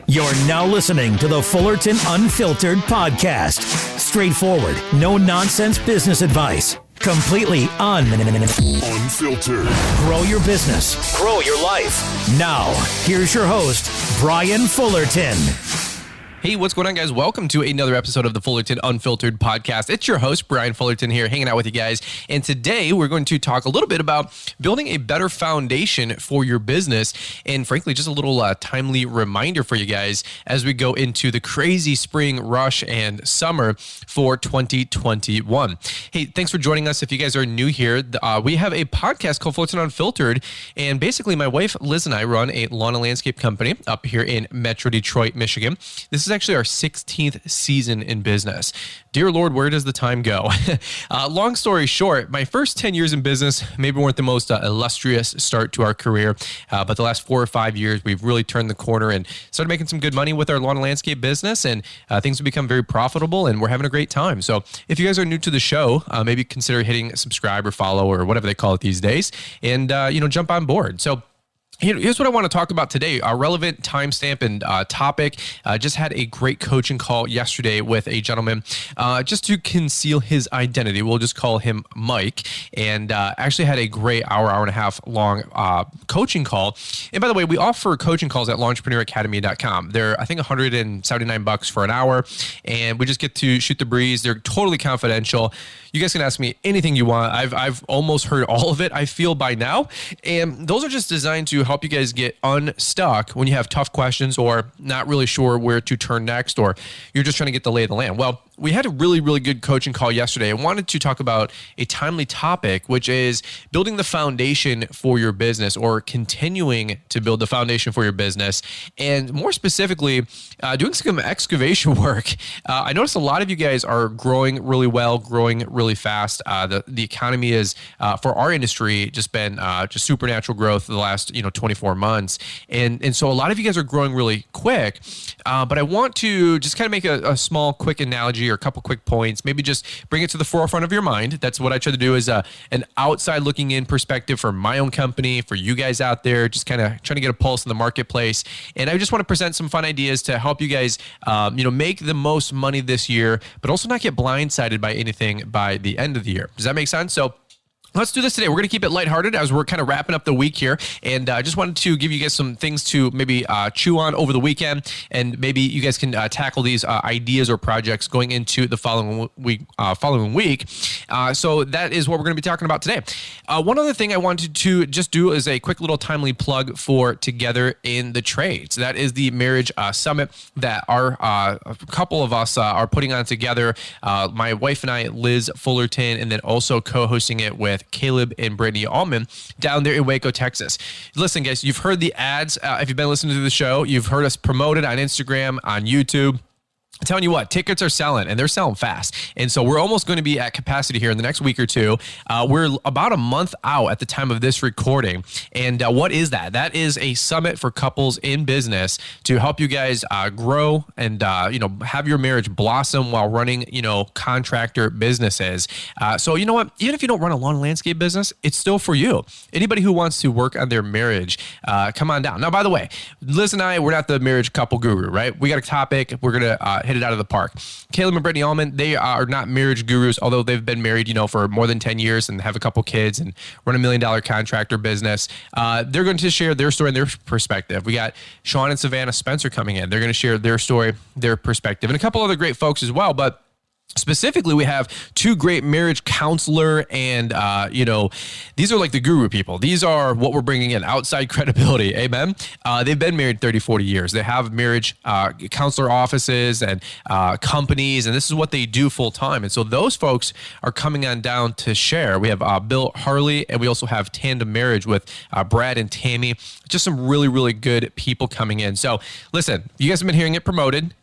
You're now listening to the Fullerton Unfiltered podcast. Straightforward, no nonsense business advice. Completely unfiltered. Grow your business. Grow your life. Now, here's your host, Brian Fullerton. Hey, what's going on, guys? Welcome to another episode of the Fullerton Unfiltered podcast. It's your host, Brian Fullerton here, hanging out with you guys. And today we're going to talk a little bit about building a better foundation for your business. And frankly, just a little timely reminder for you guys as we go into the crazy spring rush and summer for 2021. Hey, thanks for joining us. If you guys are new here, we have a podcast called Fullerton Unfiltered. And basically, my wife, Liz, and I run a lawn and landscape company up here in Metro Detroit, Michigan. This is actually our 16th season in business. Dear Lord, where does the time go? Long story short, my first 10 years in business maybe weren't the most illustrious start to our career, but the last 4 or 5 years, we've really turned the corner and started making some good money with our lawn and landscape business, and things have become very profitable, and we're having a great time. So if you guys are new to the show, maybe consider hitting subscribe or follow or whatever they call it these days, and jump on board. So here's what I want to talk about today, our relevant timestamp and topic. Just had a great coaching call yesterday with a gentleman, just to conceal his identity. We'll just call him Mike, and actually had a great hour and a half long coaching call. And by the way, we offer coaching calls at launchpreneuracademy.com. They're, I think, $179 for an hour, and we just get to shoot the breeze. They're totally confidential. You guys can ask me anything you want. I've almost heard all of it, I feel, by now. And those are just designed to help you guys get unstuck when you have tough questions or not really sure where to turn next, or you're just trying to get the lay of the land. Well, we had a really, really good coaching call yesterday. I wanted to talk about a timely topic, which is building the foundation for your business, or continuing to build the foundation for your business. And more specifically, doing some excavation work. I noticed a lot of you guys are growing really well, growing really fast. The economy is, for our industry, just been just supernatural growth the last 24 months. And so a lot of you guys are growing really quick. But I want to just kind of make a small, quick analogy or a couple quick points, maybe just bring it to the forefront of your mind. That's what I try to do, is an outside looking in perspective for my own company, for you guys out there, just kind of trying to get a pulse in the marketplace. And I just want to present some fun ideas to help you guys, make the most money this year, but also not get blindsided by anything by the end of the year. Does that make sense? So let's do this today. We're going to keep it lighthearted as we're kind of wrapping up the week here. And I just wanted to give you guys some things to maybe chew on over the weekend. And maybe you guys can tackle these ideas or projects going into the following week. So that is what we're going to be talking about today. One other thing I wanted to just do is a quick little timely plug for Together in the Trades. That is the marriage summit that a couple of us are putting on together. My wife and I, Liz Fullerton, and then also co-hosting it with Caleb and Brittany Allman down there in Waco, Texas. Listen, guys, you've heard the ads. If you've been listening to the show, you've heard us promote it on Instagram, on YouTube. I'm telling you what, tickets are selling, and they're selling fast. And so we're almost going to be at capacity here in the next week or two. We're about a month out at the time of this recording. And what is that? That is a summit for couples in business to help you guys grow and, have your marriage blossom while running, contractor businesses. So you know what? Even if you don't run a lawn and landscape business, it's still for you. Anybody who wants to work on their marriage, come on down. Now, by the way, Liz and I, we're not the marriage couple guru, right? We got a topic. We're going to hit it out of the park. Caleb and Brittany Allman, they are not marriage gurus, although they've been married, for more than 10 years and have a couple kids and run $1 million contractor business. They're going to share their story and their perspective. We got Sean and Savannah Spencer coming in. They're going to share their story, their perspective, and a couple other great folks as well. But specifically, we have two great marriage counselor and, these are like the guru people. These are what we're bringing in, outside credibility. Amen. They've been married 30, 40 years. They have marriage counselor offices and companies, and this is what they do full time. And so those folks are coming on down to share. We have Bill Harley, and we also have Tandem Marriage with Brad and Tammy. Just some really, really good people coming in. So listen, you guys have been hearing it promoted.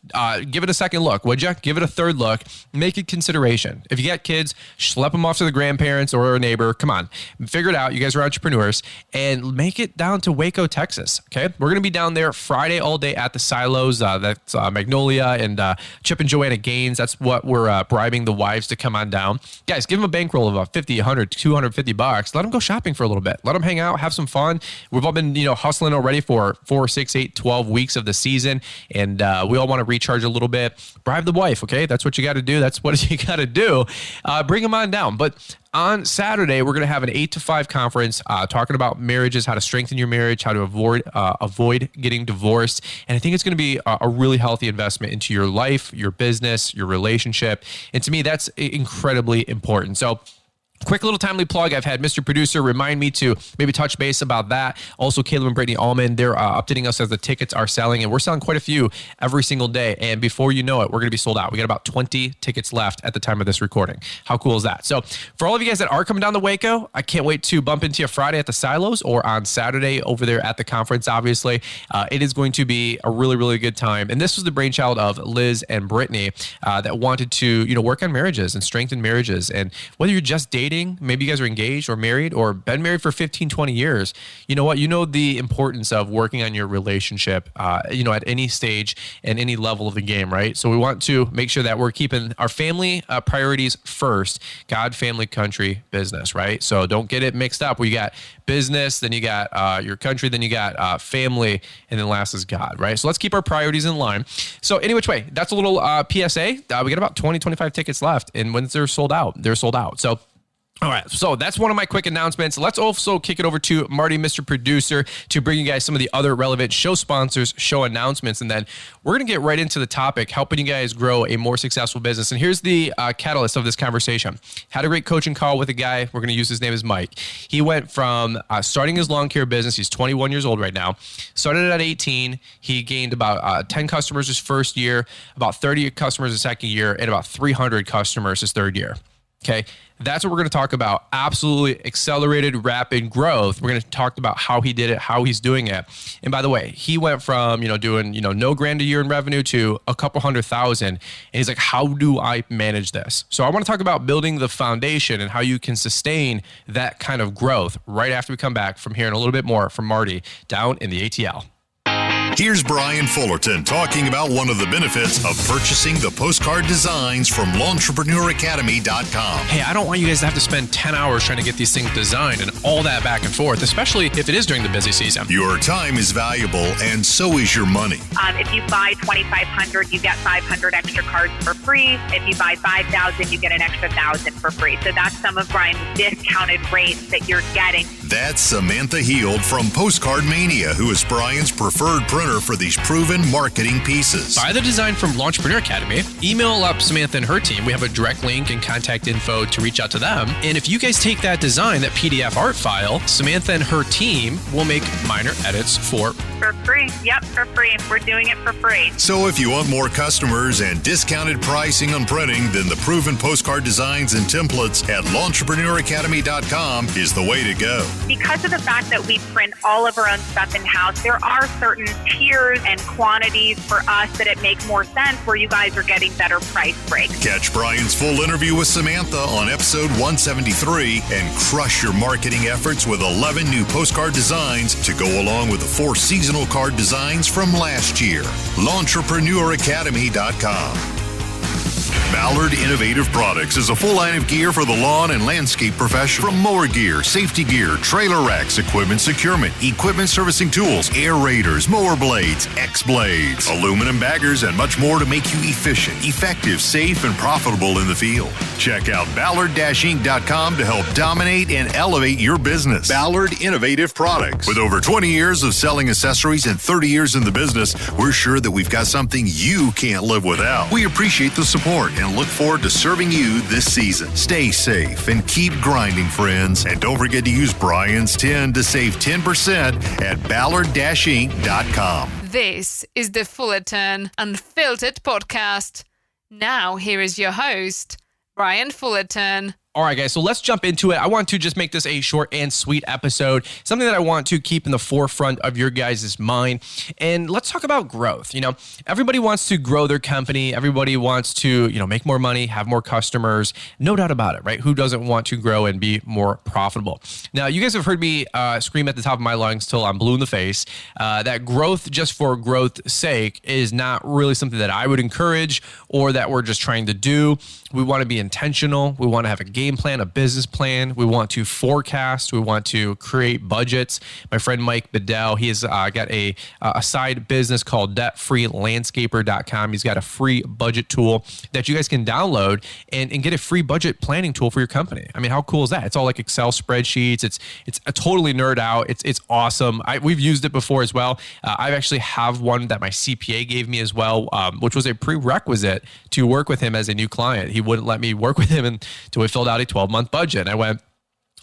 Give it a second look, would you? Give it a third look. make a consideration. If you got kids, schlep them off to the grandparents or a neighbor. Come on, figure it out. You guys are entrepreneurs, and make it down to Waco, Texas. Okay, we're going to be down there Friday all day at the silos. That's Magnolia and Chip and Joanna Gaines. That's what we're bribing the wives to come on down. Guys, give them a bankroll of $50, $100, $250. Let them go shopping for a little bit. Let them hang out, have some fun. We've all been, hustling already for 4, 6, 8, 12 weeks of the season, and we all want to recharge a little bit. Bribe the wife, okay? That's what you got to do. That's what you got to do. Bring them on down. But on Saturday, we're going to have an 8 to 5 conference talking about marriages, how to strengthen your marriage, how to avoid getting divorced. And I think it's going to be a really healthy investment into your life, your business, your relationship. And to me, that's incredibly important. So quick little timely plug. I've had Mr. Producer remind me to maybe touch base about that. Also, Caleb and Brittany Allman, they're updating us as the tickets are selling, and we're selling quite a few every single day. And before you know it, we're going to be sold out. We got about 20 tickets left at the time of this recording. How cool is that? So for all of you guys that are coming down to Waco, I can't wait to bump into you Friday at the silos or on Saturday over there at the conference, obviously. It is going to be a really, really good time. And this was the brainchild of Liz and Brittany that wanted to, work on marriages and strengthen marriages. And whether you're just dating, maybe you guys are engaged or married or been married for 15, 20 years. You know what? You know the importance of working on your relationship, at any stage and any level of the game, right? So we want to make sure that we're keeping our family priorities first. God, family, country, business, right? So don't get it mixed up. We got business, then you got your country, then you got family, and then last is God, right? So let's keep our priorities in line. So any which way, that's a little PSA. We got about 20, 25 tickets left, and when they're sold out, they're sold out. So all right, so that's one of my quick announcements. Let's also kick it over to Marty, Mr. Producer, to bring you guys some of the other relevant show sponsors, show announcements, and then we're going to get right into the topic, helping you guys grow a more successful business. And here's the catalyst of this conversation. Had a great coaching call with a guy. We're going to use his name as Mike. He went from starting his lawn care business. He's 21 years old right now. Started it at 18. He gained about 10 customers his first year, about 30 customers his second year, and about 300 customers his third year. Okay, that's what we're going to talk about. Absolutely accelerated, rapid growth. We're going to talk about how he did it, how he's doing it. And by the way, he went from, doing, no grand a year in revenue to a couple $100,000. And he's like, how do I manage this? So I want to talk about building the foundation and how you can sustain that kind of growth right after we come back from hearing a little bit more from Marty down in the ATL. Here's Brian Fullerton talking about one of the benefits of purchasing the postcard designs from L'EntrepreneurAcademy.com. Hey, I don't want you guys to have to spend 10 hours trying to get these things designed and all that back and forth, especially if it is during the busy season. Your time is valuable, and so is your money. If you buy 2,500, you get 500 extra cards for free. If you buy 5,000, you get an extra 1,000 for free. So that's some of Brian's discounted rates that you're getting. That's Samantha Heald from Postcard Mania, who is Brian's preferred printer for these proven marketing pieces. Buy the design from L'Entrepreneur Academy. Email up Samantha and her team. We have a direct link and contact info to reach out to them. And if you guys take that design, that PDF art file, Samantha and her team will make minor edits for free. Yep, for free. We're doing it for free. So if you want more customers and discounted pricing on printing, then the proven postcard designs and templates at L'EntrepreneurAcademy.com is the way to go. Because of the fact that we print all of our own stuff in-house, there are certain tiers and quantities for us that it makes more sense where you guys are getting better price breaks. Catch Brian's full interview with Samantha on episode 173 and crush your marketing efforts with 11 new postcard designs to go along with the 4 seasonal card designs from last year. L'EntrepreneurAcademy.com. Ballard Innovative Products is a full line of gear for the lawn and landscape professional. From mower gear, safety gear, trailer racks, equipment securement, equipment servicing tools, aerators, mower blades, X-blades, aluminum baggers, and much more to make you efficient, effective, safe, and profitable in the field. Check out Ballard-Inc.com to help dominate and elevate your business. Ballard Innovative Products. With over 20 years of selling accessories and 30 years in the business, we're sure that we've got something you can't live without. We appreciate the support and look forward to serving you this season. Stay safe and keep grinding, friends. And don't forget to use Brian's 10 to save 10% at Ballard-Inc.com. This is the Fullerton Unfiltered podcast. Now here is your host, Brian Fullerton. All right, guys, so let's jump into it. I want to just make this a short and sweet episode, something that I want to keep in the forefront of your guys' mind. And let's talk about growth. Everybody wants to grow their company. Everybody wants to, make more money, have more customers. No doubt about it, right? Who doesn't want to grow and be more profitable? Now, you guys have heard me scream at the top of my lungs till I'm blue in the face that growth just for growth's sake is not really something that I would encourage or that we're just trying to do. We want to be intentional. We want to have a game plan, a business plan. We want to forecast. We want to create budgets. My friend Mike Bedell, he has got a side business called debtfreelandscaper.com. He's got a free budget tool that you guys can download and get a free budget planning tool for your company. I mean, how cool is that? It's all like Excel spreadsheets. It's a totally nerd out. It's awesome. We've used it before as well. I actually have one that my CPA gave me as well, which was a prerequisite to work with him as a new client. He wouldn't let me work with him until we filled out a 12-month budget. And I went,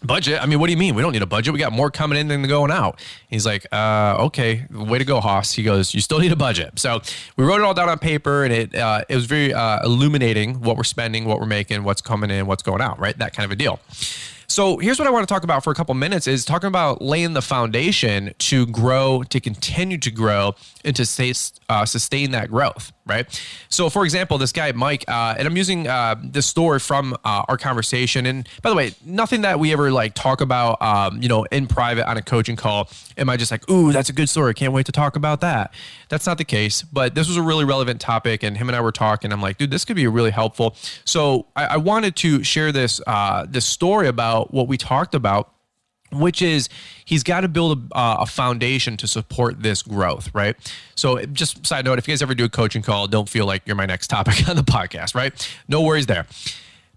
budget? I mean, what do you mean? We don't need a budget. We got more coming in than going out. He's like, okay, way to go, Hoss. He goes, you still need a budget. So we wrote it all down on paper, and it was very illuminating what we're spending, what we're making, what's coming in, what's going out, right? That kind of a deal. So here's what I want to talk about for a couple minutes is talking about laying the foundation to grow, to continue to grow, and to sustain that growth, right? So for example, this guy, Mike, and I'm using this story from our conversation. And by the way, nothing that we ever talk about, in private on a coaching call. Am I just like, ooh, that's a good story. Can't wait to talk about that. That's not the case, but this was a really relevant topic and him and I were talking. I'm like, dude, this could be really helpful. So I wanted to share this story about what we talked about, which is he's got to build a foundation to support this growth, right? So just side note, if you guys ever do a coaching call, don't feel like you're my next topic on the podcast, right? No worries there.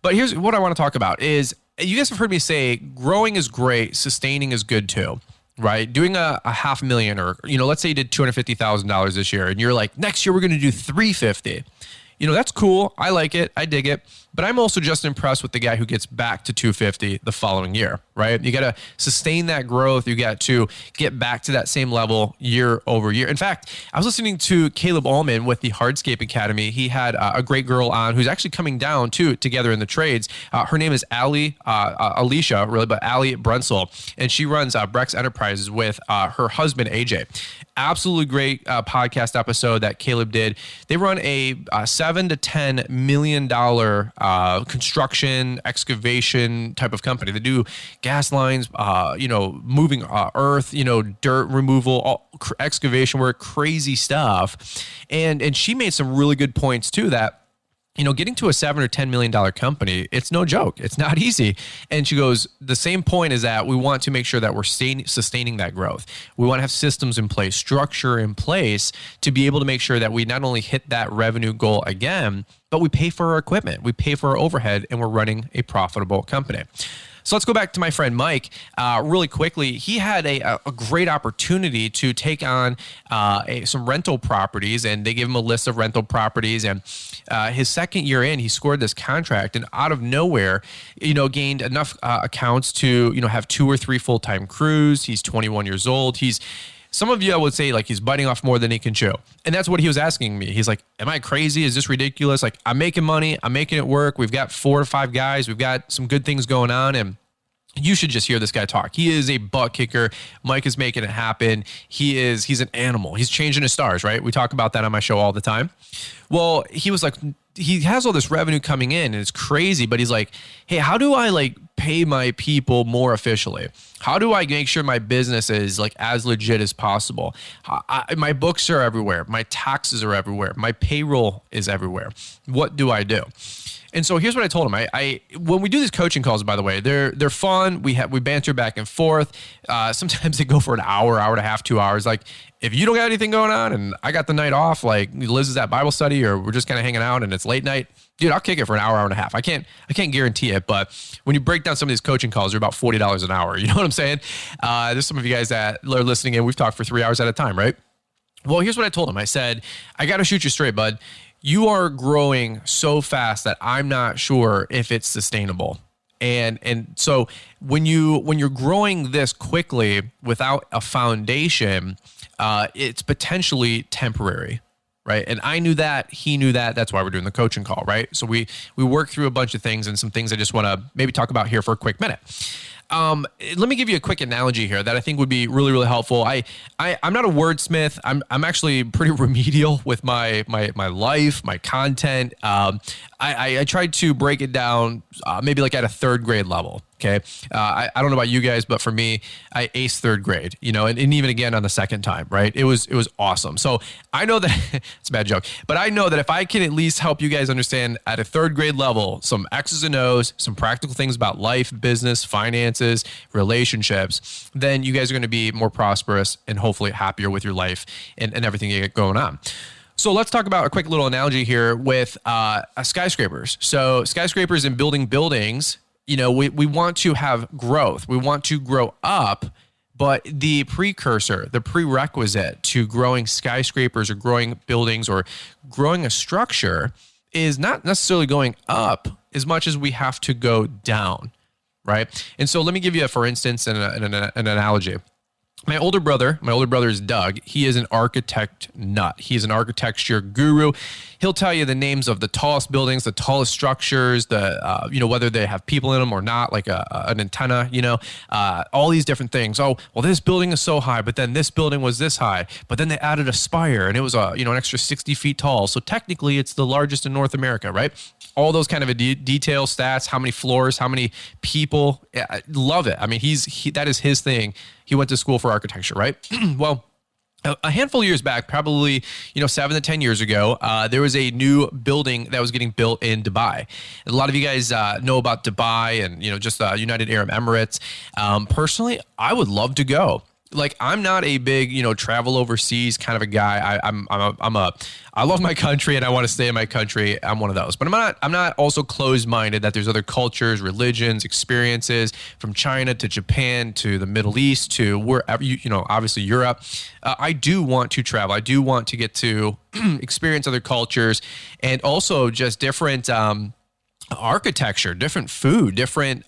But here's what I want to talk about is you guys have heard me say growing is great, sustaining is good too, right? Doing a $500,000 or, let's say you did $250,000 this year and you're like, next year we're going to do $350,000. That's cool. I like it. I dig it. But I'm also just impressed with the guy who gets back to 250 the following year, right? You got to sustain that growth. You got to get back to that same level year over year. In fact, I was listening to Caleb Ullman with the Hardscape Academy. He had a great girl on who's actually coming down too, together in the trades. Her name is Alicia, really, but Allie Brunsel. And she runs Brex Enterprises with her husband, AJ. Absolutely great podcast episode that Caleb did. They run a $7 to $10 million construction, excavation type of company. They do gas lines, moving earth, dirt removal, excavation work, crazy stuff. And she made some really good points too that, getting to a $7 or $10 million company, it's no joke. It's not easy. And she goes, the same point is that we want to make sure that we're sustaining that growth. We want to have systems in place, structure in place to be able to make sure that we not only hit that revenue goal again, but we pay for our equipment, we pay for our overhead, and we're running a profitable company. So let's go back to my friend Mike really quickly. He had a great opportunity to take on some rental properties, and they gave him a list of rental properties. And his second year in, he scored this contract, and out of nowhere, gained enough accounts to have 2 or 3 full-time crews. He's 21 years old. Some of you, I would say, he's biting off more than he can chew. And that's what he was asking me. He's like, am I crazy? Is this ridiculous? I'm making money. I'm making it work. We've got 4 to 5 guys. We've got some good things going on. And you should just hear this guy talk. He is a butt kicker. Mike is making it happen. He's an animal. He's changing his stars, right? We talk about that on my show all the time. Well, he was like, he has all this revenue coming in and it's crazy, but he's like, hey, how do I pay my people more efficiently? How do I make sure my business is as legit as possible? My books are everywhere. My taxes are everywhere. My payroll is everywhere. What do I do? And so here's what I told him. I when we do these coaching calls, by the way, they're fun. We banter back and forth. Sometimes they go for an hour, hour and a half, 2 hours. If you don't got anything going on and I got the night off, Liz is at Bible study or we're just kind of hanging out and it's late night, dude, I'll kick it for an hour, hour and a half. I can't guarantee it, but when you break down some of these coaching calls, they're about $40 an hour. You know what I'm saying? There's some of you guys that are listening in. We've talked for 3 hours at a time, right? Well, here's what I told him. I said, I got to shoot you straight, bud. You are growing so fast that I'm not sure if it's sustainable. And so when you're growing this quickly without a foundation, it's potentially temporary. right? And I knew that, he knew that. That's why we're doing the coaching call, right? So we work through a bunch of things, and some things I just want to maybe talk about here for a quick minute. Let me give you a quick analogy here that I think would be really, really helpful. I'm not a wordsmith. I'm actually pretty remedial with my life, my content. I tried to break it down, maybe like at a third grade level. Okay. I don't know about you guys, but for me, I aced third grade, and even again on the second time, right? It was awesome. So I know that it's a bad joke, but I know that if I can at least help you guys understand at a third grade level, some X's and O's, some practical things about life, business, finances, relationships, then you guys are going to be more prosperous and hopefully happier with your life and everything you get going on. So let's talk about a quick little analogy here with skyscrapers. So skyscrapers and building buildings, we want to have growth. We want to grow up, but the prerequisite to growing skyscrapers or growing buildings or growing a structure is not necessarily going up as much as we have to go down, right? And so let me give you, for instance, an analogy. My older brother is Doug. He is an architect nut. He's an architecture guru. He'll tell you the names of the tallest buildings, the tallest structures, whether they have people in them or not, like an antenna, all these different things. Oh, well, this building is so high, but then this building was this high, but then they added a spire and it was an extra 60 feet tall. So technically it's the largest in North America, right? All those kind of detail stats, how many floors, how many people. I love it. I mean, that is his thing. He went to school for architecture, right? Well, a handful of years back, probably 7 to 10 years ago, there was a new building that was getting built in Dubai. A lot of you guys know about Dubai and just United Arab Emirates. Personally, I would love to go. Like, I'm not a big, travel overseas kind of a guy. I love my country and I want to stay in my country. I'm one of those, but I'm not also closed-minded that there's other cultures, religions, experiences from China to Japan to the Middle East to wherever, obviously Europe. I do want to travel. I do want to get to experience other cultures and also just different, architecture, different food, different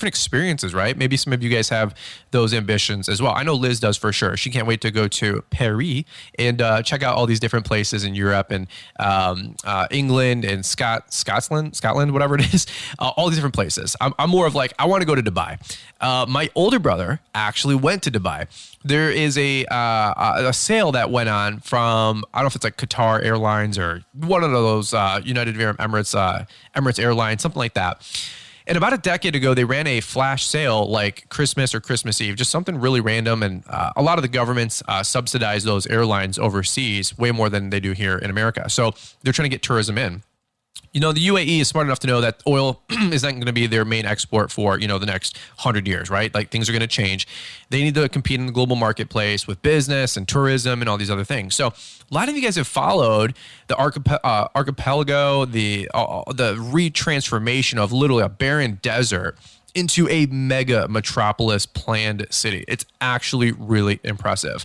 experiences, right? Maybe some of you guys have those ambitions as well. I know Liz does for sure. She can't wait to go to Paris and check out all these different places in Europe and England and Scotland, whatever it is, all these different places. I'm more of like, I want to go to Dubai. My older brother actually went to Dubai. There is a sale that went on from, I don't know if it's like Qatar Airlines or one of those United Arab Emirates Airlines, something like that. And about a decade ago, they ran a flash sale like Christmas or Christmas Eve, just something really random. And a lot of the governments subsidize those airlines overseas way more than they do here in America. So they're trying to get tourism in. The UAE is smart enough to know that oil is not going to be their main export for, the next 100 years, right? Like, things are going to change. They need to compete in the global marketplace with business and tourism and all these other things. So a lot of you guys have followed the archipelago, the retransformation of literally a barren desert into a mega metropolis planned city. It's actually really impressive.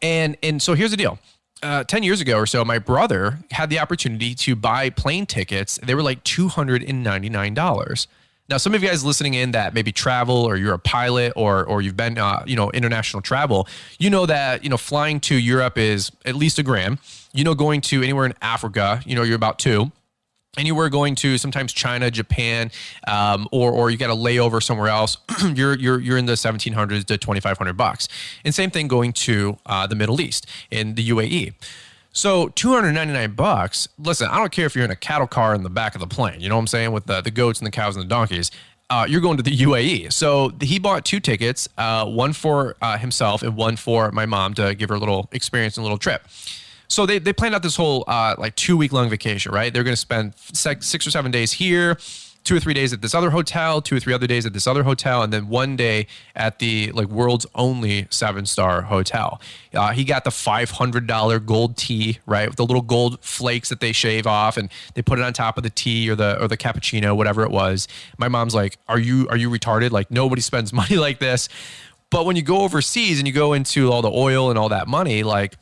And so here's the deal. 10 years ago or so, my brother had the opportunity to buy plane tickets. They were like $299. Now, some of you guys listening in that maybe travel or you're a pilot or you've been, international travel, that, flying to Europe is at least $1,000. Going to anywhere in Africa, you're about $2,000. Anywhere going to sometimes China, Japan, or you got a layover somewhere else, you're in the $1,700 to $2,500. And same thing going to the Middle East in the UAE. So $299. Listen, I don't care if you're in a cattle car in the back of the plane. You know what I'm saying, with the goats and the cows and the donkeys. You're going to the UAE. So he bought 2 tickets, one for himself and one for my mom to give her a little experience and a little trip. So they planned out this whole 2-week long vacation, right? They're going to spend 6 or 7 days here, 2 or 3 days at this other hotel, 2 or 3 other days at this other hotel, and then 1 day at the world's only 7-star hotel. He got the $500 gold tea, right, with the little gold flakes that they shave off, and they put it on top of the tea or the cappuccino, whatever it was. My mom's like, "Are you retarded? Like, nobody spends money like this." But when you go overseas and you go into all the oil and all that money, like,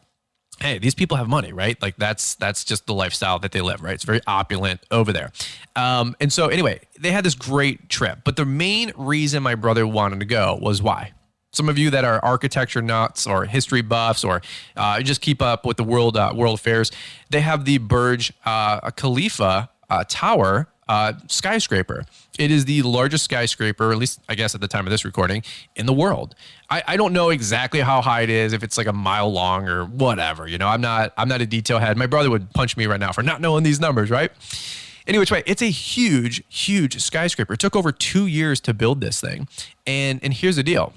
hey, these people have money, right? Like, that's just the lifestyle that they live, right? It's very opulent over there. And so anyway, they had this great trip. But the main reason my brother wanted to go was why? Some of you that are architecture nuts or history buffs or just keep up with the world affairs, they have the Burj Khalifa tower skyscraper. It is the largest skyscraper, at least I guess at the time of this recording, in the world. I don't know exactly how high it is, if it's like a mile long or whatever. I'm not a detail head. My brother would punch me right now for not knowing these numbers, right? Anyway, it's a huge, huge skyscraper. It took over 2 years to build this thing. And here's the deal.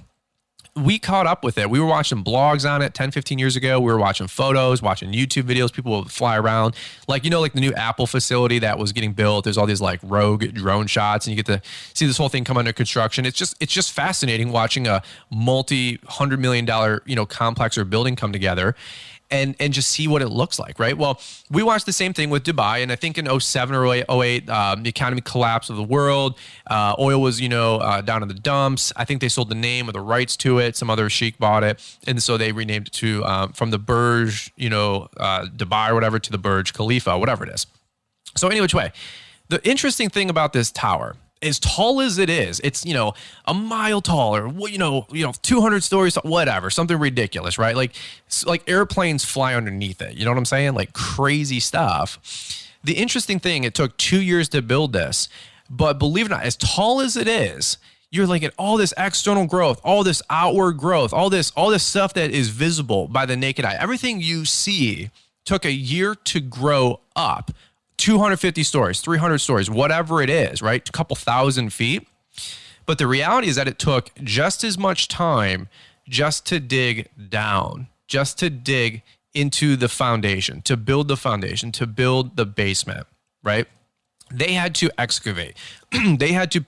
We caught up with it. We were watching blogs on it 10, 15 years ago. We were watching photos, watching YouTube videos. People would fly around. Like the new Apple facility that was getting built. There's all these like rogue drone shots and you get to see this whole thing come under construction. It's just fascinating watching a multi-$100 million, complex or building come together. And just see what it looks like, right? Well, we watched the same thing with Dubai, and I think in 07 or 08, the economy collapse of the world. Oil was, down in the dumps. I think they sold the name or the rights to it. Some other sheik bought it, and so they renamed it to from the Burj, Dubai or whatever, to the Burj Khalifa, whatever it is. So any which way, the interesting thing about this tower, as tall as it is, it's, a mile tall or, 200 stories, whatever, something ridiculous, right? Like airplanes fly underneath it. You know what I'm saying? Like crazy stuff. The interesting thing, it took 2 years to build this, but believe it or not, as tall as it is, you're like at all this external growth, all this outward growth, all this stuff that is visible by the naked eye. Everything you see took a year to grow up. 250 stories, 300 stories, whatever it is, right? A couple thousand feet. But the reality is that it took just as much time just to dig down, just to dig into the foundation, to build the foundation, to build the basement, right? They had to excavate. They had to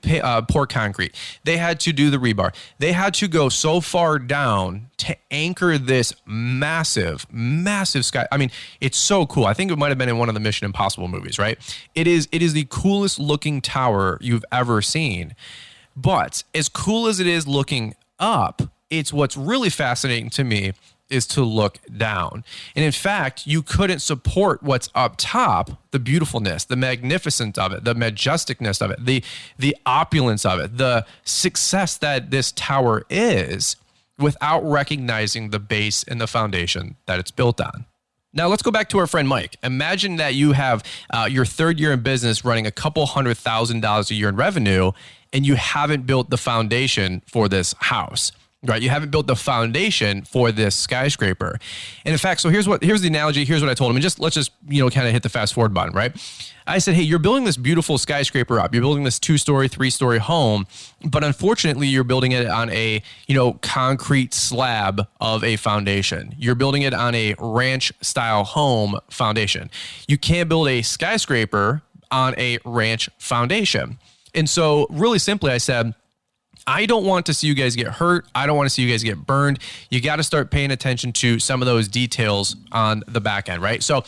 pour concrete. They had to do the rebar. They had to go so far down to anchor this massive, massive sky. I mean, it's so cool. I think it might have been in one of the Mission Impossible movies, right? It is the coolest looking tower you've ever seen. But as cool as it is looking up, it's what's really fascinating to me is to look down. And in fact, you couldn't support what's up top, the beautifulness, the magnificence of it, the majesticness of it, the opulence of it, the success that this tower is, without recognizing the base and the foundation that it's built on. Now let's go back to our friend Mike. Imagine that you have your third year in business running a couple $100,000 a year in revenue, and you haven't built the foundation for this house. Right, you haven't built the foundation for this skyscraper. And in fact, so here's the analogy. Here's what I told him. And let's just kind of hit the fast forward button, right? I said, hey, you're building this beautiful skyscraper up. You're building this 2-story, 3-story home, but unfortunately, you're building it on a concrete slab of a foundation. You're building it on a ranch-style home foundation. You can't build a skyscraper on a ranch foundation. And so, really simply, I said, I don't want to see you guys get hurt. I don't want to see you guys get burned. You got to start paying attention to some of those details on the back end, right? So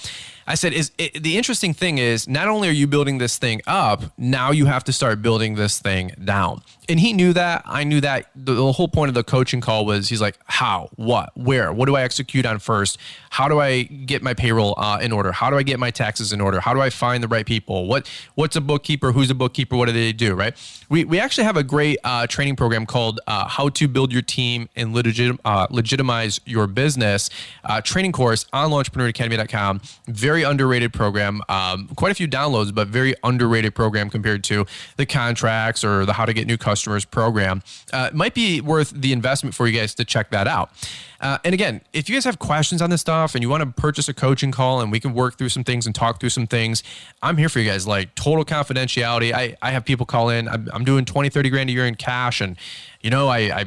I said, the interesting thing is, not only are you building this thing up, now you have to start building this thing down. And he knew that. I knew that. The whole point of the coaching call was, he's like, how, what, where, what do I execute on first? How do I get my payroll in order? How do I get my taxes in order? How do I find the right people? What's a bookkeeper? Who's a bookkeeper? What do they do, right? We actually have a great training program called How to Build Your Team and Legitimize Your Business training course on launchpreneuracademy.com. Very underrated program. Quite a few downloads, but very underrated program compared to the contracts or the How to Get New Customers program. It might be worth the investment for you guys to check that out. And again, if you guys have questions on this stuff and you want to purchase a coaching call and we can work through some things and talk through some things, I'm here for you guys. Like, total confidentiality. I have people call in. I'm doing 20, 30 grand a year in cash, and I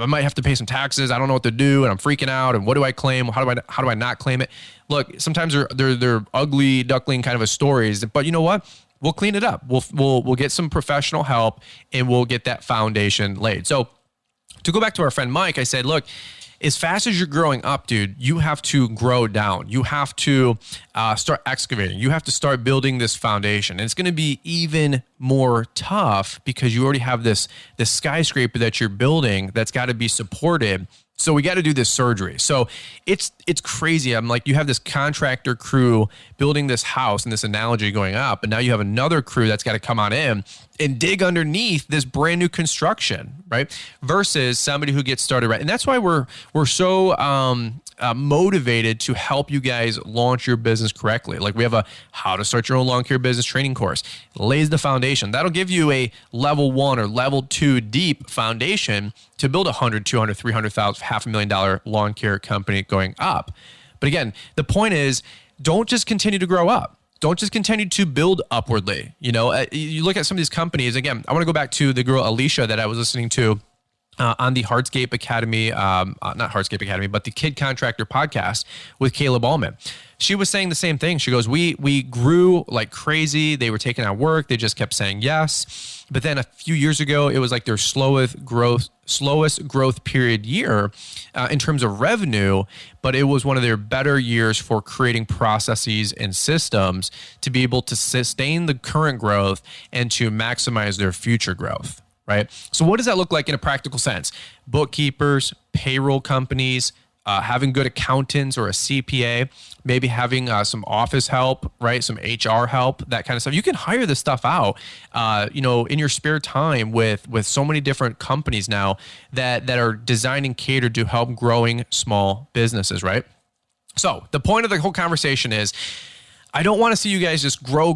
might have to pay some taxes. I don't know what to do, and I'm freaking out. And what do I claim? How do I not claim it? Look, sometimes they're ugly duckling kind of a stories, but you know what? We'll clean it up. We'll get some professional help, and we'll get that foundation laid. So to go back to our friend Mike, I said, look, as fast as you're growing up, dude, you have to grow down. You have to start excavating. You have to start building this foundation. And it's going to be even more tough because you already have this skyscraper that you're building that's got to be supported So we got to do this surgery. So it's crazy. I'm like, you have this contractor crew building this house and this analogy going up, and now you have another crew that's got to come on in and dig underneath this brand new construction, right? Versus somebody who gets started right. And that's why we're so motivated to help you guys launch your business correctly. Like we have a how to start your own lawn care business training course. It lays the foundation. That'll give you a level 1 or level 2 deep foundation to build $100,000, $200,000, $300,000, $500,000 lawn care company going up. But again, the point is, don't just continue to grow up. Don't just continue to build upwardly. You look at some of these companies. Again, I want to go back to the girl Alicia that I was listening to on the Hardscape Academy, not Hardscape Academy, but the Kid Contractor podcast with Caleb Allman. She was saying the same thing. She goes, we grew like crazy. They were taking on work. They just kept saying yes. But then a few years ago, it was like their slowest growth period year in terms of revenue, but it was one of their better years for creating processes and systems to be able to sustain the current growth and to maximize their future growth. Right? So what does that look like in a practical sense? Bookkeepers, payroll companies, having good accountants or a CPA, maybe having some office help, right? Some HR help, that kind of stuff. You can hire this stuff out, in your spare time with so many different companies now that are designed and catered to help growing small businesses, right? So the point of the whole conversation is, I don't want to see you guys just grow,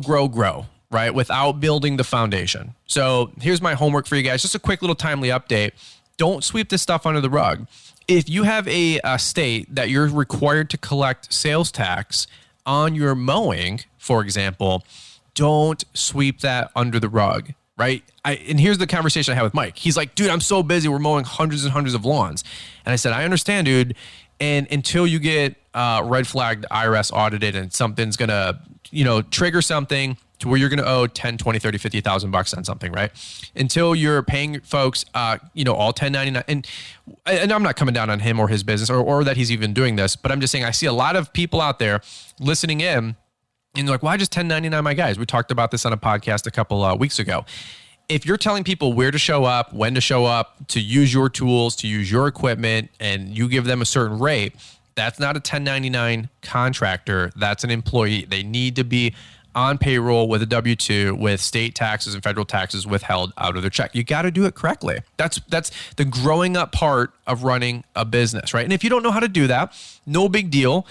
right, without building the foundation. So here's my homework for you guys. Just a quick little timely update. Don't sweep this stuff under the rug. If you have a state that you're required to collect sales tax on your mowing, for example, don't sweep that under the rug, right? And here's the conversation I had with Mike. He's like, dude, I'm so busy. We're mowing hundreds and hundreds of lawns. And I said, I understand, dude. And until you get red flagged IRS audited and something's going to, trigger something to where you're going to owe 10, 20, 30, 50,000 bucks on something, right? Until you're paying folks, all 1099. And I'm not coming down on him or his business or that he's even doing this, but I'm just saying I see a lot of people out there listening in and they're like, why just 1099 my guys? We talked about this on a podcast a couple weeks ago. If you're telling people where to show up, when to show up, to use your tools, to use your equipment, and you give them a certain rate, that's not a 1099 contractor. That's an employee. They need to be on payroll with a W-2 with state taxes and federal taxes withheld out of their check. You got to do it correctly. That's the growing up part of running a business, right? And if you don't know how to do that, no big deal.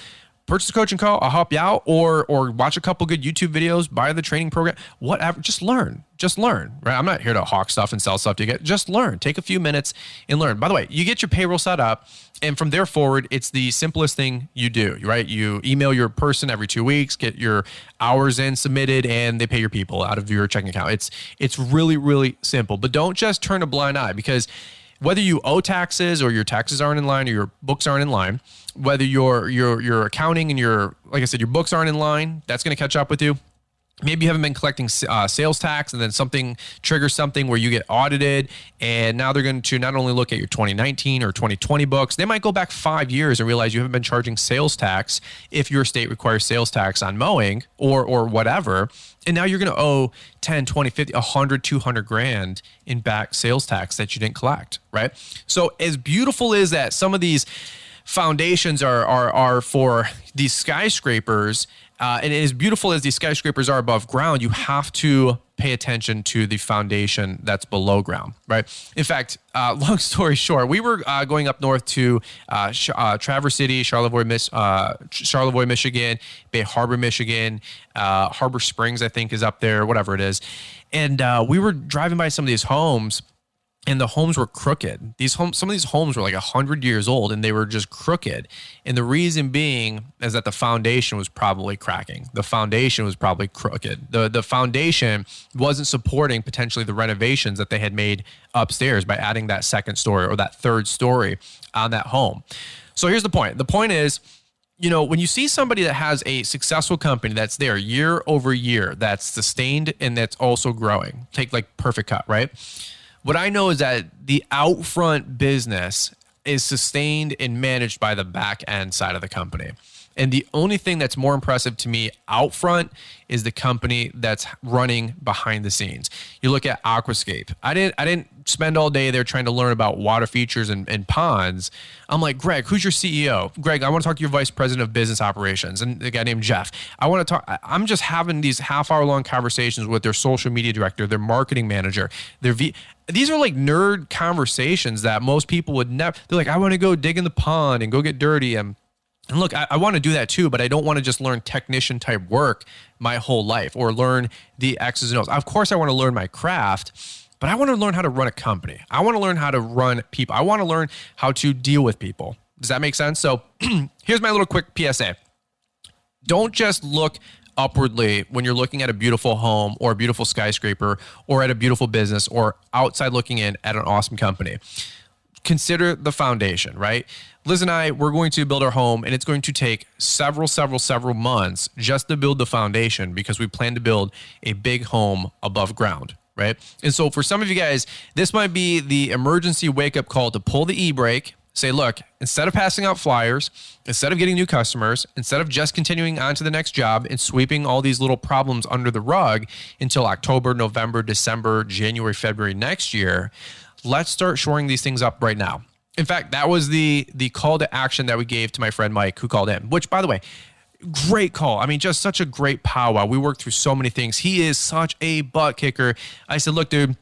Purchase a coaching call, I'll help you out, or watch a couple good YouTube videos, buy the training program, whatever. Just learn, right? I'm not here to hawk stuff and sell stuff to you. Just learn. Take a few minutes and learn. By the way, you get your payroll set up, and from there forward, it's the simplest thing you do, right? You email your person every 2 weeks, get your hours in, submitted, and they pay your people out of your checking account. It's really, really simple. But don't just turn a blind eye, because whether you owe taxes or your taxes aren't in line or your books aren't in line, whether your accounting and your books aren't in line, that's going to catch up with you. Maybe you haven't been collecting sales tax, and then something triggers something where you get audited, and now they're going to not only look at your 2019 or 2020 books, they might go back 5 years and realize you haven't been charging sales tax if your state requires sales tax on mowing or whatever. And now you're going to owe 10, 20, 50, 100, 200 grand in back sales tax that you didn't collect, right? So as beautiful as that some of these foundations are for these skyscrapers, and as beautiful as these skyscrapers are above ground, you have to pay attention to the foundation that's below ground, right? In fact, long story short, we were going up north to Traverse City, Charlevoix, Michigan, Bay Harbor, Michigan, Harbor Springs, I think is up there, whatever it is. And we were driving by some of these homes, and the homes were crooked. Some of these homes were like 100 years old, and they were just crooked. And the reason being is that the foundation was probably cracking. The foundation was probably crooked. The foundation wasn't supporting potentially the renovations that they had made upstairs by adding that second story or that third story on that home. So here's the point. The point is, when you see somebody that has a successful company that's there year over year, that's sustained and that's also growing, take like Perfect Cut, right? What I know is that the outfront business is sustained and managed by the back end side of the company. And the only thing that's more impressive to me out front is the company that's running behind the scenes. You look at Aquascape. I didn't spend all day there trying to learn about water features and ponds. I'm like, Greg, who's your CEO? Greg, I want to talk to your vice president of business operations and the guy named Jeff. I want to talk. I'm just having these half-hour long conversations with their social media director, their marketing manager, these are like nerd conversations that most people would never. They're like, I want to go dig in the pond and go get dirty. And look, I want to do that too, but I don't want to just learn technician type work my whole life or learn the X's and O's. Of course, I want to learn my craft, but I want to learn how to run a company. I want to learn how to run people. I want to learn how to deal with people. Does that make sense? So here's my little quick PSA. Don't just look upwardly when you're looking at a beautiful home or a beautiful skyscraper or at a beautiful business or outside looking in at an awesome company. Consider the foundation, right? Liz and I, we're going to build our home, and it's going to take several months just to build the foundation because we plan to build a big home above ground, right? And so for some of you guys, this might be the emergency wake-up call to pull the e-brake, say, look, instead of passing out flyers, instead of getting new customers, instead of just continuing on to the next job and sweeping all these little problems under the rug until October, November, December, January, February next year, let's start shoring these things up right now. In fact, that was the call to action that we gave to my friend Mike, who called in, which, by the way, great call. I mean, just such a great powwow. We worked through so many things. He is such a butt kicker. I said, look, dude,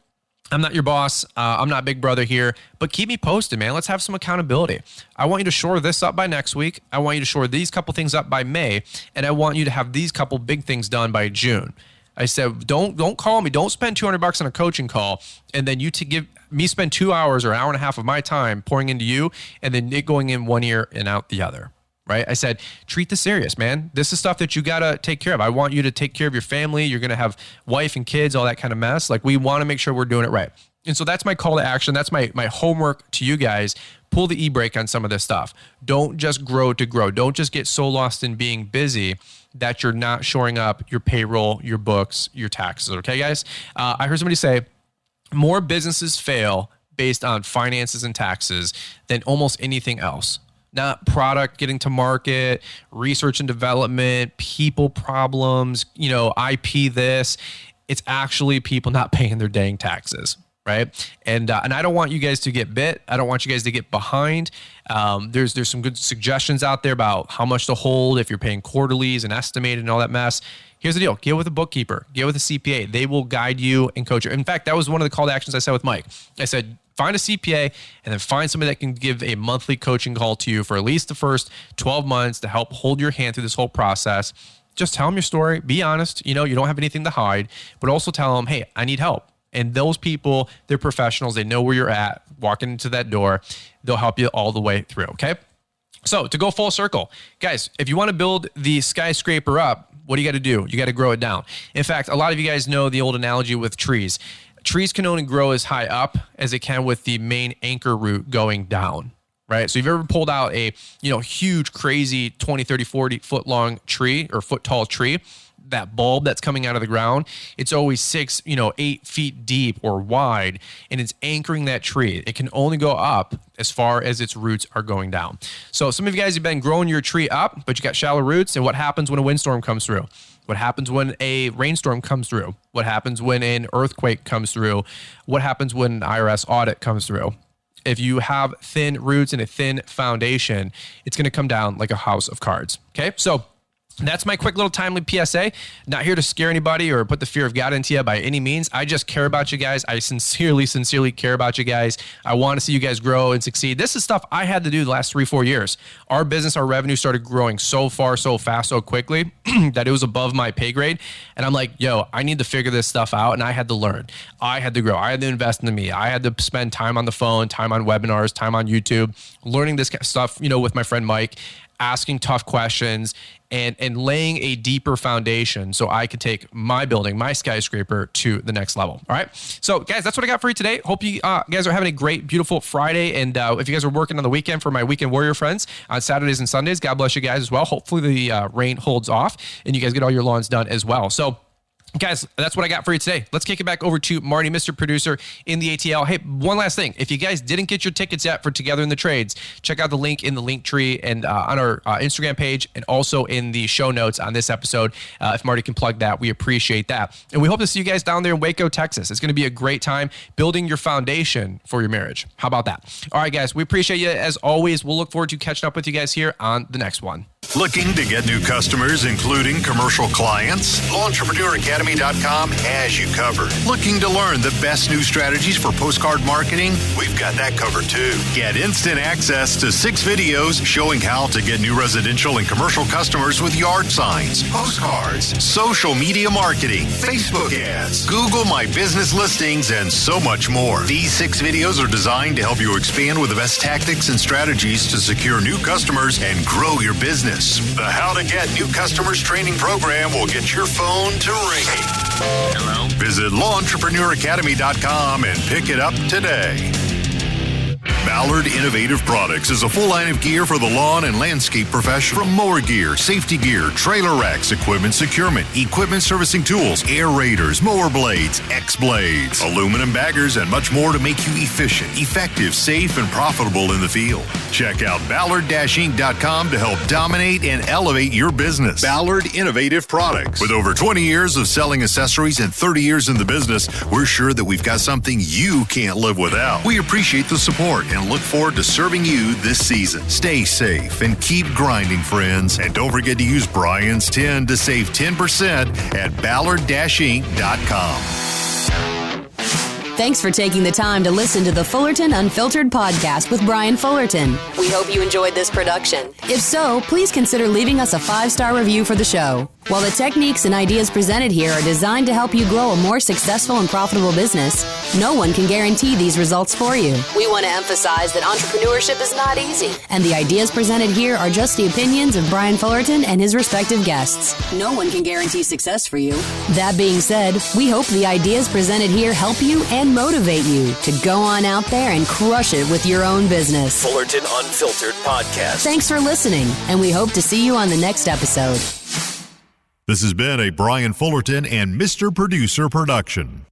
I'm not your boss. I'm not big brother here, but keep me posted, man. Let's have some accountability. I want you to shore this up by next week. I want you to shore these couple things up by May, and I want you to have these couple big things done by June. I said, don't call me. Don't spend $200 on a coaching call, and then you to give me spend 2 hours or an hour and a half of my time pouring into you, and then it going in one ear and out the other. Right? I said, treat this serious, man. This is stuff that you got to take care of. I want you to take care of your family. You're going to have wife and kids, all that kind of mess. Like, we want to make sure we're doing it right. And so that's my call to action. That's my homework to you guys. Pull the e-brake on some of this stuff. Don't just grow to grow. Don't just get so lost in being busy that you're not shoring up your payroll, your books, your taxes. Okay, guys? I heard somebody say, more businesses fail based on finances and taxes than almost anything else. Not product getting to market, research and development, people problems, IP this. It's actually people not paying their dang taxes, right? And I don't want you guys to get bit. I don't want you guys to get behind. There's some good suggestions out there about how much to hold if you're paying quarterlies and estimated and all that mess. Here's the deal. Get with a bookkeeper. Get with a CPA. They will guide you and coach you. In fact, that was one of the call to actions I said with Mike. I said, find a CPA and then find somebody that can give a monthly coaching call to you for at least the first 12 months to help hold your hand through this whole process. Just tell them your story. Be honest. You don't have anything to hide, but also tell them, hey, I need help. And those people, they're professionals. They know where you're at. Walking into that door, they'll help you all the way through. Okay. So to go full circle, guys, if you want to build the skyscraper up, what do you got to do? You got to grow it down. In fact, a lot of you guys know the old analogy with trees. Trees can only grow as high up as they can with the main anchor root going down, right? So if you've ever pulled out a, huge, crazy 20, 30, 40 foot long tree or foot tall tree, that bulb that's coming out of the ground, it's always 6, 8 feet deep or wide, and it's anchoring that tree. It can only go up as far as its roots are going down. So some of you guys have been growing your tree up, but you got shallow roots. And what happens when a windstorm comes through? What happens when a rainstorm comes through? What happens when an earthquake comes through? What happens when an IRS audit comes through? If you have thin roots and a thin foundation, it's going to come down like a house of cards. Okay, so that's my quick little timely PSA. Not here to scare anybody or put the fear of God into you by any means. I just care about you guys. I sincerely care about you guys. I want to see you guys grow and succeed. This is stuff I had to do the last 3-4 years. Our business, our revenue started growing so far, so fast, so quickly that it was above my pay grade. And I'm like, I need to figure this stuff out. And I had to learn. I had to grow. I had to invest into me. I had to spend time on the phone, time on webinars, time on YouTube, learning this kind of stuff, with my friend Mike, asking tough questions and laying a deeper foundation so I could take my building, my skyscraper to the next level. All right. So guys, that's what I got for you today. Hope you guys are having a great, beautiful Friday. And if you guys are working on the weekend for my weekend warrior friends on Saturdays and Sundays, God bless you guys as well. Hopefully the rain holds off and you guys get all your lawns done as well. So Guys, that's what I got for you today. Let's kick it back over to Marty, Mr. Producer in the ATL. Hey, one last thing. If you guys didn't get your tickets yet for Together in the Trades, check out the link in the link tree and on our Instagram page and also in the show notes on this episode. If Marty can plug that, we appreciate that. And we hope to see you guys down there in Waco, Texas. It's going to be a great time building your foundation for your marriage. How about that? All right, guys, we appreciate you as always. We'll look forward to catching up with you guys here on the next one. Looking to get new customers, including commercial clients? EntrepreneurAcademy.com has you covered. Looking to learn the best new strategies for postcard marketing? We've got that covered too. Get instant access to 6 videos showing how to get new residential and commercial customers with yard signs, postcards, social media marketing, Facebook ads, Google My Business listings, and so much more. These 6 videos are designed to help you expand with the best tactics and strategies to secure new customers and grow your business. The How to Get New Customers training program will get your phone to ringing. Hello? Visit LawEntrepreneurAcademy.com and pick it up today. Ballard Innovative Products is a full line of gear for the lawn and landscape professional. From mower gear, safety gear, trailer racks, equipment securement, equipment servicing tools, aerators, mower blades, X-blades, aluminum baggers, and much more to make you efficient, effective, safe, and profitable in the field. Check out Ballard-Inc.com to help dominate and elevate your business. Ballard Innovative Products. With over 20 years of selling accessories and 30 years in the business, we're sure that we've got something you can't live without. We appreciate the support and look forward to serving you this season. Stay safe and keep grinding, friends. And don't forget to use Brian's 10 to save 10% at Ballard-Inc.com. Thanks for taking the time to listen to the Fullerton Unfiltered podcast with Brian Fullerton. We hope you enjoyed this production. If so, please consider leaving us a 5-star review for the show. While the techniques and ideas presented here are designed to help you grow a more successful and profitable business, no one can guarantee these results for you. We want to emphasize that entrepreneurship is not easy, and the ideas presented here are just the opinions of Brian Fullerton and his respective guests. No one can guarantee success for you. That being said, we hope the ideas presented here help you and motivate you to go on out there and crush it with your own business. Fullerton Unfiltered Podcast. Thanks for listening, and we hope to see you on the next episode. This has been a Brian Fullerton and Mr. Producer production.